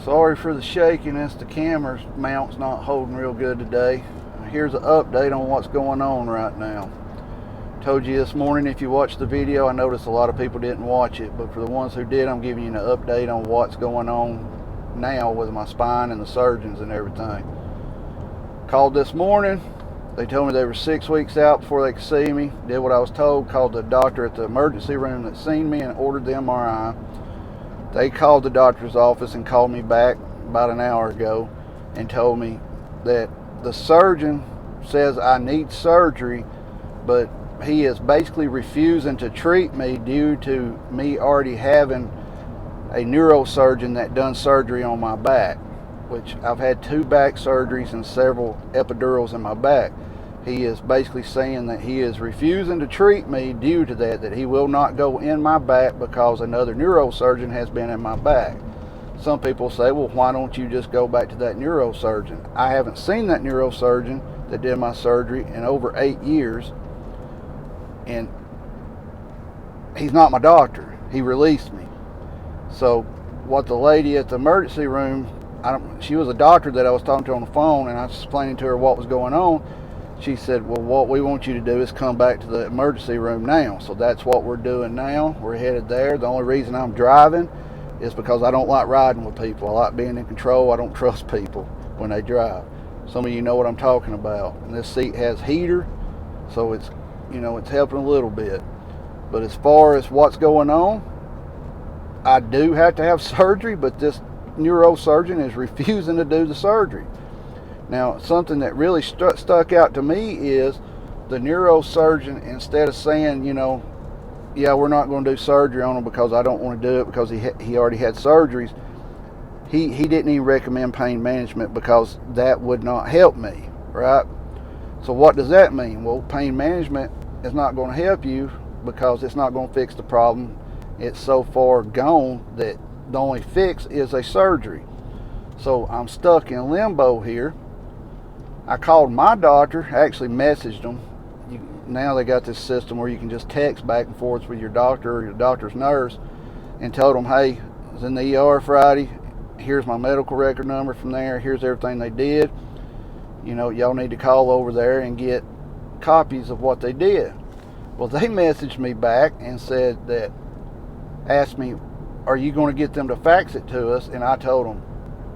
Sorry for the shakiness. The camera's mount's not holding real good today. Here's an update on what's going on right now. Told you this morning, if you watched the video, I noticed a lot of people didn't watch it, but for the ones who did, I'm giving you an update on what's going on now with my spine and the surgeons and everything. Called this morning. They told me they were 6 weeks out before they could see me. Did what I was told, called the doctor at the emergency room that seen me and ordered the MRI. They called the doctor's office and called me back about an hour ago and told me that the surgeon says I need surgery, but he is basically refusing to treat me due to me already having a neurosurgeon that done surgery on my back, which I've had 2 back surgeries and several epidurals in my back. He is basically saying that he is refusing to treat me due to that he will not go in my back because another neurosurgeon has been in my back. Some people say, well, why don't you just go back to that neurosurgeon? I haven't seen that neurosurgeon that did my surgery in over 8 years, and he's not my doctor. He released me. So what the lady at the emergency room, she was a doctor that I was talking to on the phone, and I was explaining to her what was going on. She said, well, what we want you to do is come back to the emergency room now. So that's what we're doing now. We're headed there. The only reason I'm driving is because I don't like riding with people. I like being in control. I don't trust people when they drive. Some of you know what I'm talking about. And this seat has heater, so it's helping a little bit. But as far as what's going on, I do have to have surgery, but this neurosurgeon is refusing to do the surgery. Now, something that really stuck out to me is the neurosurgeon, instead of saying, yeah, we're not going to do surgery on him because I don't want to do it because he already had surgeries, he didn't even recommend pain management because that would not help me, right? So what does that mean? Well, pain management is not going to help you because it's not going to fix the problem. It's so far gone that the only fix is a surgery. So I'm stuck in limbo here. I called my doctor, actually messaged them. Now they got this system where you can just text back and forth with your doctor or your doctor's nurse, and told them, hey, I was in the ER Friday. Here's my medical record number from there. Here's everything they did. Y'all need to call over there and get copies of what they did. Well, they messaged me back and asked me, are you going to get them to fax it to us? And I told them,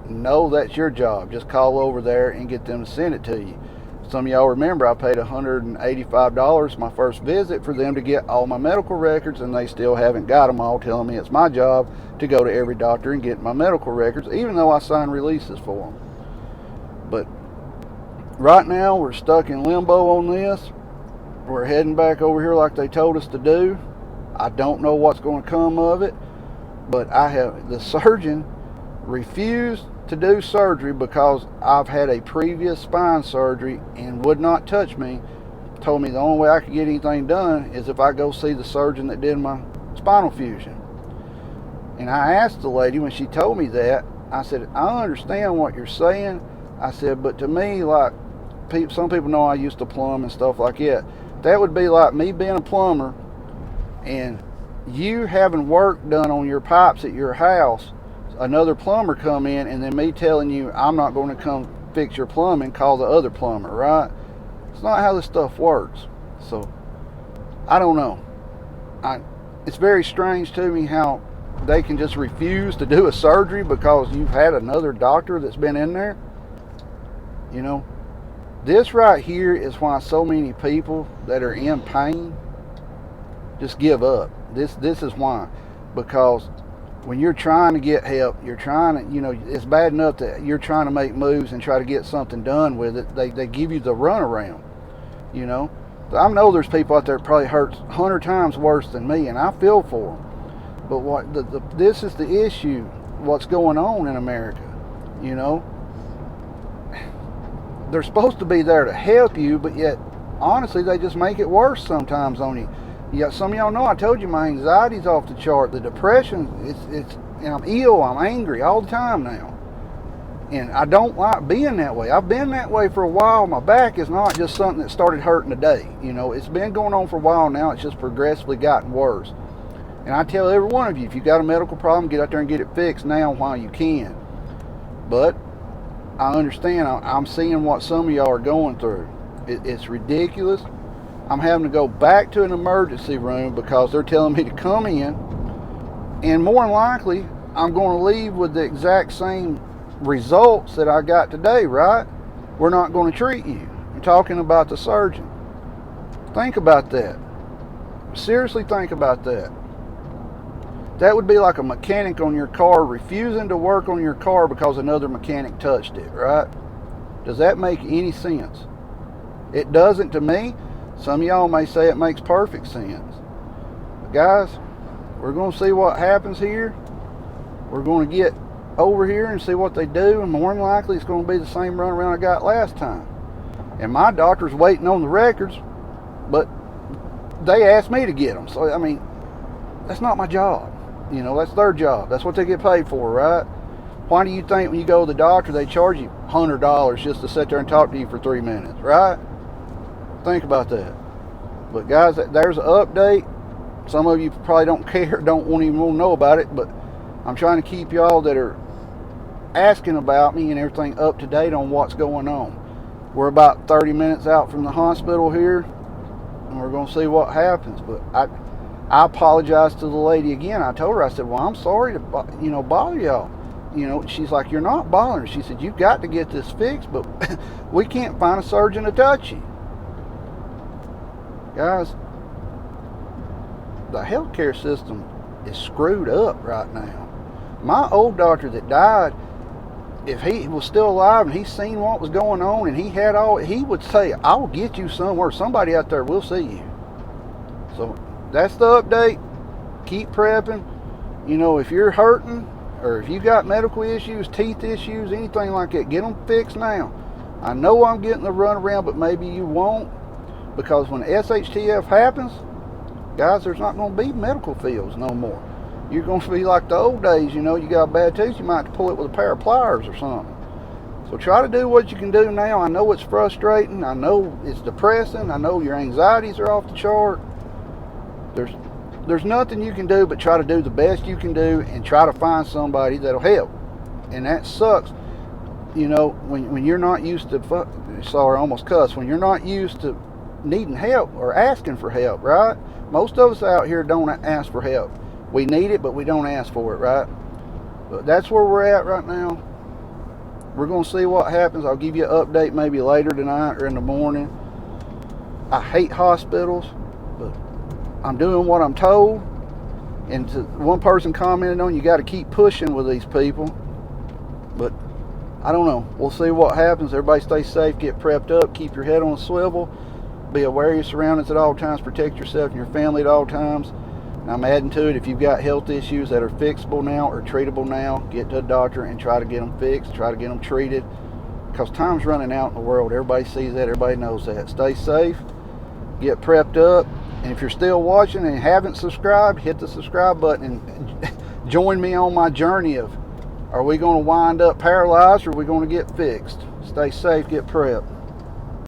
no, that's your job. Just call over there and get them to send it to you. Some of y'all remember I paid $185 my first visit for them to get all my medical records, and they still haven't got them all, telling me it's my job to go to every doctor and get my medical records, even though I signed releases for them. But right now we're stuck in limbo on this. We're heading back over here like they told us to do. I don't know what's going to come of it, but the surgeon refused to do surgery because I've had a previous spine surgery and would not touch me. Told me the only way I could get anything done is if I go see the surgeon that did my spinal fusion. And I asked the lady when she told me that, I said, I understand what you're saying. I said, but to me, like, some people know I used to plumb and stuff like that. That would be like me being a plumber and you having work done on your pipes at your house, another plumber come in, and then me telling you I'm not going to come fix your plumbing, call the other plumber, right? It's not how this stuff works. So I don't know. It's very strange to me how they can just refuse to do a surgery because you've had another doctor that's been in there. This right here is why so many people that are in pain just give up. This is why. Because when you're trying to get help, you're trying to, it's bad enough that you're trying to make moves and try to get something done with it. They give you the runaround, I know there's people out there that probably hurts 100 times worse than me, and I feel for them. But this is the issue, what's going on in America, They're supposed to be there to help you, but yet, honestly, they just make it worse sometimes on you. Yeah, some of y'all know I told you my anxiety's off the chart. The depression, I'm ill, I'm angry all the time now. And I don't like being that way. I've been that way for a while. My back is not just something that started hurting today. It's been going on for a while now. It's just progressively gotten worse. And I tell every one of you, if you got a medical problem, get out there and get it fixed now while you can. But I understand. I'm seeing what some of y'all are going through. It's ridiculous. I'm having to go back to an emergency room because they're telling me to come in, and more than likely I'm going to leave with the exact same results that I got today, right? We're not going to treat you. You're talking about the surgeon. Think about that. Seriously, think about that. That would be like a mechanic on your car refusing to work on your car because another mechanic touched it, right? Does that make any sense? It doesn't to me. Some of y'all may say it makes perfect sense. But guys, we're going to see what happens here. We're going to get over here and see what they do, and more than likely it's going to be the same runaround I got last time. And my doctor's waiting on the records, but they asked me to get them. So, I mean, that's not my job. You know, that's their job. That's what they get paid for, right? Why do you think when you go to the doctor, they charge you $100 just to sit there and talk to you for 3 minutes, right? Think about that. But guys, there's an update. Some of you probably don't care, don't even want to know about it, but I'm trying to keep y'all that are asking about me and everything up to date on what's going on. We're about 30 minutes out from the hospital here, and we're going to see what happens. But I apologized to the lady again. I told her, I said, well, I'm sorry to bother y'all. You know, she's like, you're not bothering. She said, you've got to get this fixed, but we can't find a surgeon to touch you. Guys, the healthcare system is screwed up right now. My old doctor that died, if he was still alive and he's seen what was going on and he would say, I will get you somewhere. Somebody out there will see you. So that's the update. Keep prepping. You know, if you're hurting or if you got medical issues, teeth issues, anything like that, get them fixed now. I know I'm getting the runaround, but maybe you won't, because when SHTF happens, guys, there's not going to be medical fields no more. You're going to be like the old days. You know, you got a bad tooth, you might have to pull it with a pair of pliers or something. So try to do what you can do now. I know it's frustrating. I know it's depressing. I know your anxieties are off the chart. There's nothing you can do but try to do the best you can do and try to find somebody that'll help. And that sucks. You know, when you're not used to, sorry, I almost cussed, when you're not used to needing help or asking for help, right? Most of us out here don't ask for help. We need it, but we don't ask for it, right? But that's where we're at right now. We're going to see what happens. I'll give you an update maybe later tonight or in the morning. I hate hospitals, but I'm doing what I'm told. And one person commented on, you got to keep pushing with these people. But I don't know. We'll see what happens. Everybody stay safe, get prepped up, keep your head on a swivel, be aware of your surroundings at all times, protect yourself and your family at all times. And I'm adding to it, if you've got health issues that are fixable now or treatable now, get to a doctor and try to get them fixed, try to get them treated, because time's running out in the world. Everybody sees that, everybody knows that. Stay safe, get prepped up, and if you're still watching and haven't subscribed, hit the subscribe button and join me on my journey of, are we going to wind up paralyzed or are we going to get fixed? Stay safe, get prepped.